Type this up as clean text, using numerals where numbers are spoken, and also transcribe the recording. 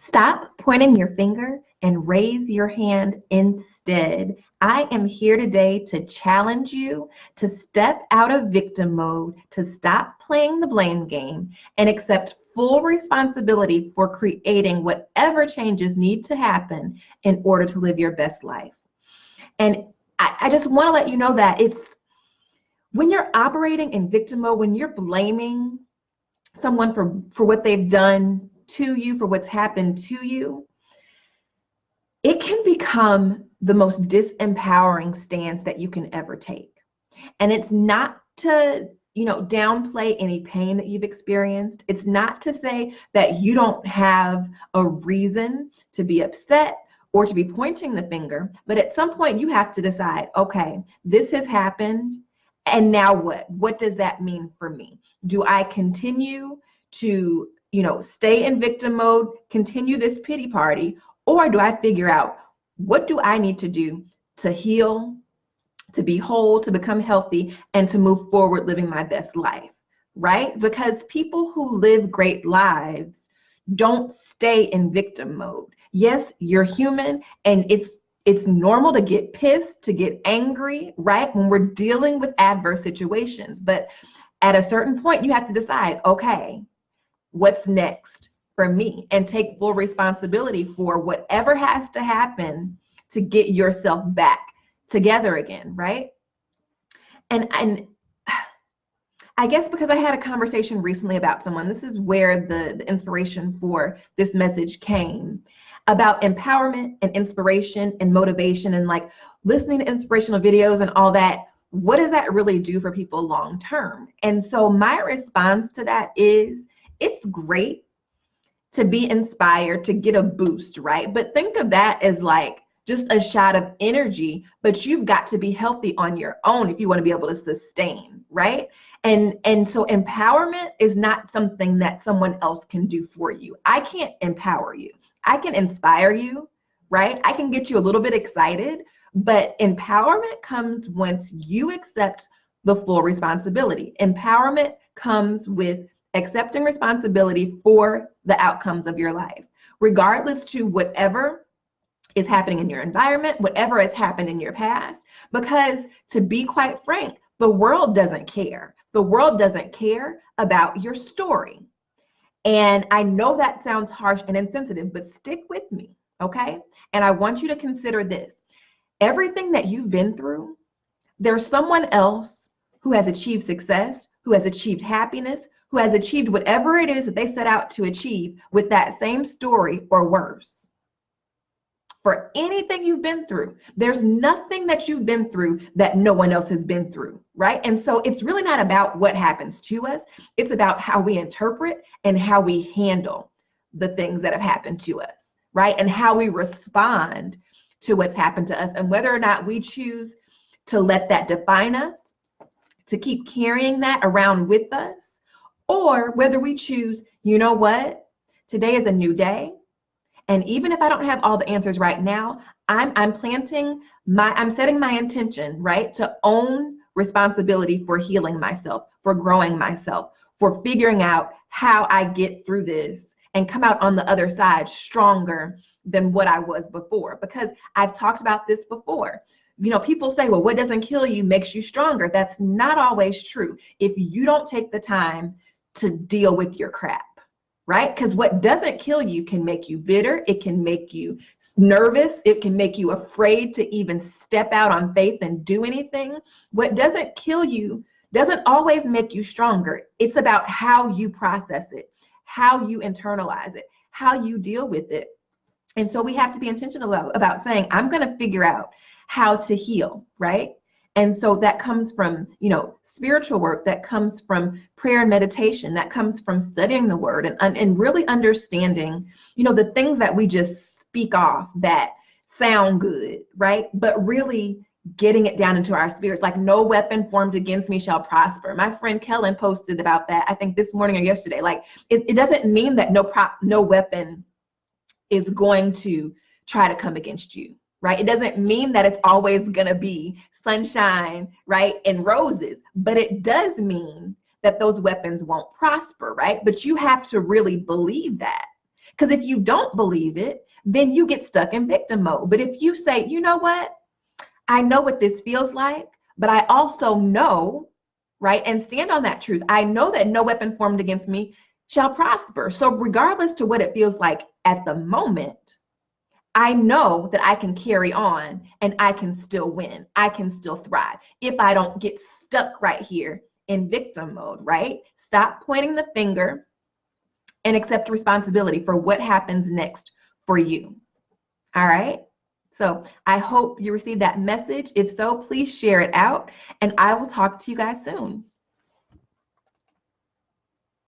Stop pointing your finger and raise your hand instead. I am here today to challenge you to step out of victim mode, to stop playing the blame game, and accept full responsibility for creating whatever changes need to happen in order to live your best life. And I just want to let you know that it's when you're operating in victim mode, when you're blaming someone for what they've done to you, for what's happened to you, it can become the most disempowering stance that you can ever take. And it's not to, downplay any pain that you've experienced. It's not to say that you don't have a reason to be upset or to be pointing the finger, but at some point you have to decide, okay, this has happened, and now what? What does that mean for me? Do I continue to, stay in victim mode, continue this pity party, or do I figure out what do I need to do to heal, to be whole, to become healthy, and to move forward living my best life, right? Because people who live great lives don't stay in victim mode. Yes, you're human, and it's normal to get pissed, to get angry, right? When we're dealing with adverse situations. But at a certain point, you have to decide, okay, what's next for me? And take full responsibility for whatever has to happen to get yourself back together again, right? And I guess because I had a conversation recently about someone, this is where the inspiration for this message came, about empowerment and inspiration and motivation, and like listening to inspirational videos and all that. What does that really do for people long term? And so my response to that is, it's great to be inspired, to get a boost, right? But think of that as like just a shot of energy, but you've got to be healthy on your own if you want to be able to sustain, right? And so empowerment is not something that someone else can do for you. I can't empower you. I can inspire you, right? I can get you a little bit excited, but empowerment comes once you accept the full responsibility. Empowerment comes with accepting responsibility for the outcomes of your life, regardless to whatever is happening in your environment, whatever has happened in your past. Because to be quite frank, the world doesn't care. The world doesn't care about your story. And I know that sounds harsh and insensitive, but stick with me, okay? And I want you to consider this. Everything that you've been through, there's someone else who has achieved success, who has achieved happiness, who has achieved whatever it is that they set out to achieve with that same story or worse. For anything you've been through, there's nothing that you've been through that no one else has been through, right? And so it's really not about what happens to us. It's about how we interpret and how we handle the things that have happened to us, right? And how we respond to what's happened to us, and whether or not we choose to let that define us, to keep carrying that around with us, or whether we choose, you know what, today is a new day. And even if I don't have all the answers right now, I'm setting my intention, right, to own responsibility for healing myself, for growing myself, for figuring out how I get through this and come out on the other side stronger than what I was before. Because I've talked about this before. People say, well, what doesn't kill you makes you stronger. That's not always true if you don't take the time to deal with your crap. Right? Because what doesn't kill you can make you bitter. It can make you nervous. It can make you afraid to even step out on faith and do anything. What doesn't kill you doesn't always make you stronger. It's about how you process it, how you internalize it, how you deal with it. And so we have to be intentional about saying, I'm going to figure out how to heal, right? And so that comes from, spiritual work, that comes from prayer and meditation, that comes from studying the word and really understanding, the things that we just speak off that sound good, right? But really getting it down into our spirits, like no weapon formed against me shall prosper. My friend Kellen posted about that, I think this morning or yesterday. Like it doesn't mean that no weapon is going to try to come against you. Right? It doesn't mean that it's always going to be sunshine, right, and roses, but it does mean that those weapons won't prosper, right? But you have to really believe that, Because if you don't believe it, then you get stuck in victim mode. But if you say, you know what, I know what this feels like, but I also know, right, and stand on that truth. I know that no weapon formed against me shall prosper. So regardless to what it feels like at the moment, I know that I can carry on and I can still win. I can still thrive if I don't get stuck right here in victim mode, right? Stop pointing the finger and accept responsibility for what happens next for you. All right? So I hope you received that message. If so, please share it out, and I will talk to you guys soon.